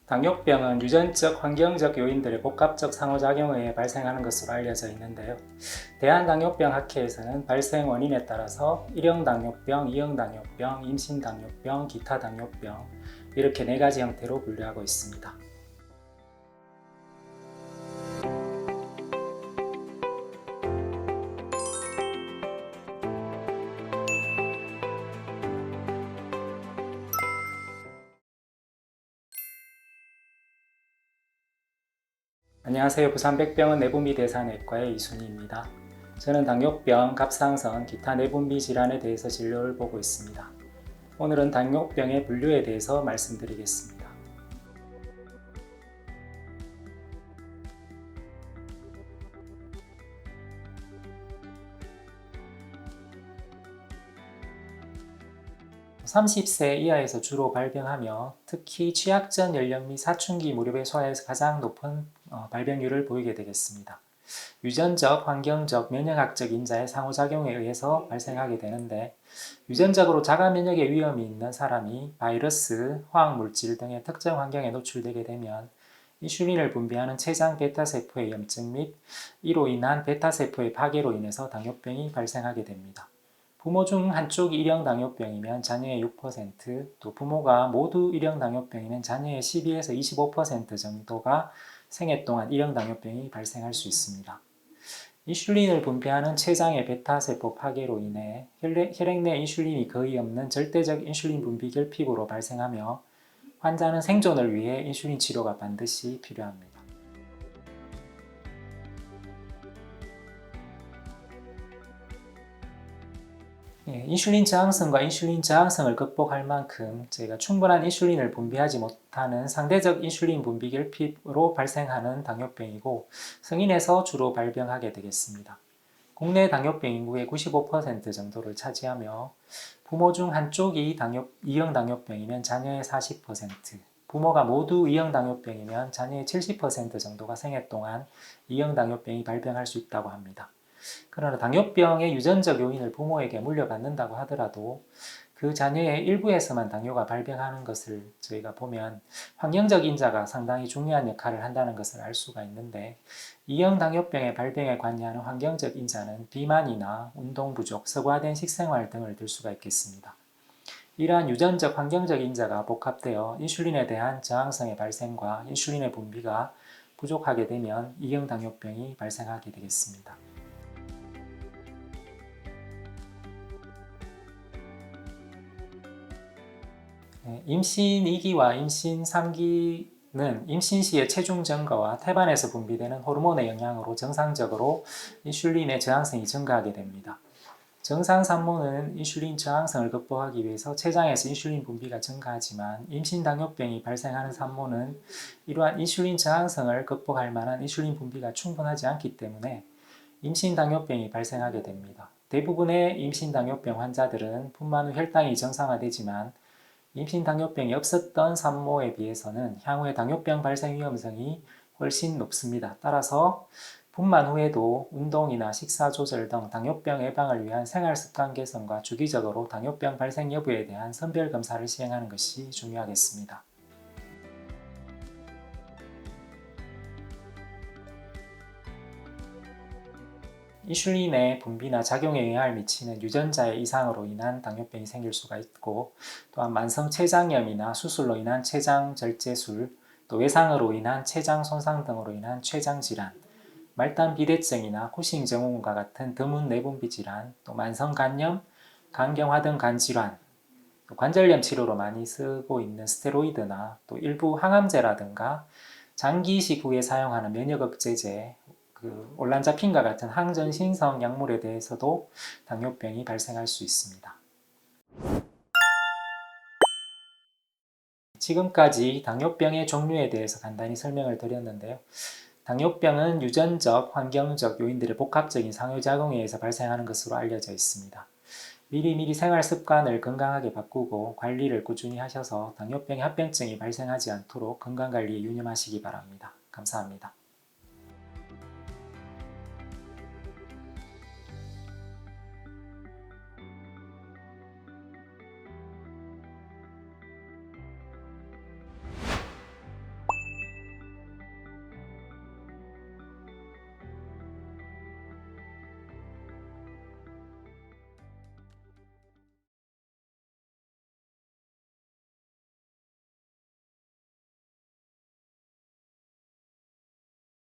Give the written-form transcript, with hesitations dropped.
당뇨병은 유전적, 환경적 요인들의 복합적 상호작용에 의해 발생하는 것으로 알려져 있는데요. 대한당뇨병학회에서는 발생 원인에 따라서 1형 당뇨병, 2형 당뇨병, 임신 당뇨병, 기타 당뇨병 이렇게 4가지 형태로 분류하고 있습니다. 안녕하세요. 부산백병원 내분비대사내과의 이순희입니다. 저는 당뇨병, 갑상선, 기타 내분비 질환에 대해서 진료를 보고 있습니다. 오늘은 당뇨병의 분류에 대해서 말씀드리겠습니다. (30세) 이하에서 주로 발병하며 특히 취약전 연령 및 사춘기 무렵에 소아에서 가장 높은 발병률을 보이게 되겠습니다. 유전적, 환경적, 면역학적 인자의 상호작용에 의해서 발생하게 되는데 유전적으로 자가 면역의 위험이 있는 사람이 바이러스, 화학물질 등의 특정 환경에 노출되게 되면 인슐린을 분비하는 췌장 베타세포의 염증 및 이로 인한 베타세포의 파괴로 인해서 당뇨병이 발생하게 됩니다. 부모 중 한쪽이 1형 당뇨병이면 자녀의 6%, 또 부모가 모두 1형 당뇨병이면 자녀의 12에서 25% 정도가 생애 동안 1형 당뇨병이 발생할 수 있습니다. 인슐린을 분비하는 췌장의 베타세포 파괴로 인해 혈액 내 인슐린이 거의 없는 절대적 인슐린 분비 결핍으로 발생하며 환자는 생존을 위해 인슐린 치료가 반드시 필요합니다. 인슐린 저항성과 인슐린 저항성을 극복할 만큼 저희가 충분한 인슐린을 분비하지 못하는 상대적 인슐린 분비 결핍으로 발생하는 당뇨병이고 성인에서 주로 발병하게 되겠습니다. 국내 당뇨병 인구의 95% 정도를 차지하며 부모 중 한쪽이 2형 당뇨병이면 자녀의 40%, 부모가 모두 2형 당뇨병이면 자녀의 70% 정도가 생애 동안 2형 당뇨병이 발병할 수 있다고 합니다. 그러나 당뇨병의 유전적 요인을 부모에게 물려받는다고 하더라도 그 자녀의 일부에서만 당뇨가 발병하는 것을 저희가 보면 환경적 인자가 상당히 중요한 역할을 한다는 것을 알 수가 있는데 2형 당뇨병의 발병에 관여하는 환경적 인자는 비만이나 운동 부족, 서구화된 식생활 등을 들 수가 있겠습니다. 이러한 유전적, 환경적 인자가 복합되어 인슐린에 대한 저항성의 발생과 인슐린의 분비가 부족하게 되면 2형 당뇨병이 발생하게 되겠습니다. 임신 2기와 임신 3기는 임신 시의 체중 증가와胎盤에서 분비되는 호르몬의 영향으로 정상적으로 인슐린의 저항성이 증가하게 됩니다. 정상 산모는 인슐린 저항성을 극복하기 위해서 췌장에서 인슐린 분비가 증가하지만 임신 당뇨병이 발생하는 산모는 이러한 인슐린 저항성을 극복할 만한 인슐린 분비가 충분하지 않기 때문에 임신 당뇨병이 발생하게 됩니다. 대부분의 임신 당뇨병 환자들은 분만 후 혈당이 정상화되지만 임신 당뇨병이 없었던 산모에 비해서는 향후에 당뇨병 발생 위험성이 훨씬 높습니다. 따라서 분만 후에도 운동이나 식사 조절 등 당뇨병 예방을 위한 생활 습관 개선과 주기적으로 당뇨병 발생 여부에 대한 선별 검사를 시행하는 것이 중요하겠습니다. 인슐린의 분비나 작용에 영향을 미치는 유전자의 이상으로 인한 당뇨병이 생길 수가 있고 또한 만성 췌장염이나 수술로 인한 췌장 절제술, 또 외상으로 인한 췌장 손상 등으로 인한 췌장 질환, 말단 비대증이나 쿠싱 증후군과 같은 드문 내분비 질환, 또 만성 간염, 간경화 등 간질환, 관절염 치료로 많이 쓰고 있는 스테로이드나 또 일부 항암제라든가 장기 이식 후에 사용하는 면역억제제, 올란자핀과 같은 항전신성 약물에 대해서도 당뇨병이 발생할 수 있습니다. 지금까지 당뇨병의 종류에 대해서 간단히 설명을 드렸는데요. 당뇨병은 유전적, 환경적 요인들의 복합적인 상호작용에 의해서 발생하는 것으로 알려져 있습니다. 미리미리 생활 습관을 건강하게 바꾸고 관리를 꾸준히 하셔서 당뇨병, 합병증이 발생하지 않도록 건강관리에 유념하시기 바랍니다. 감사합니다.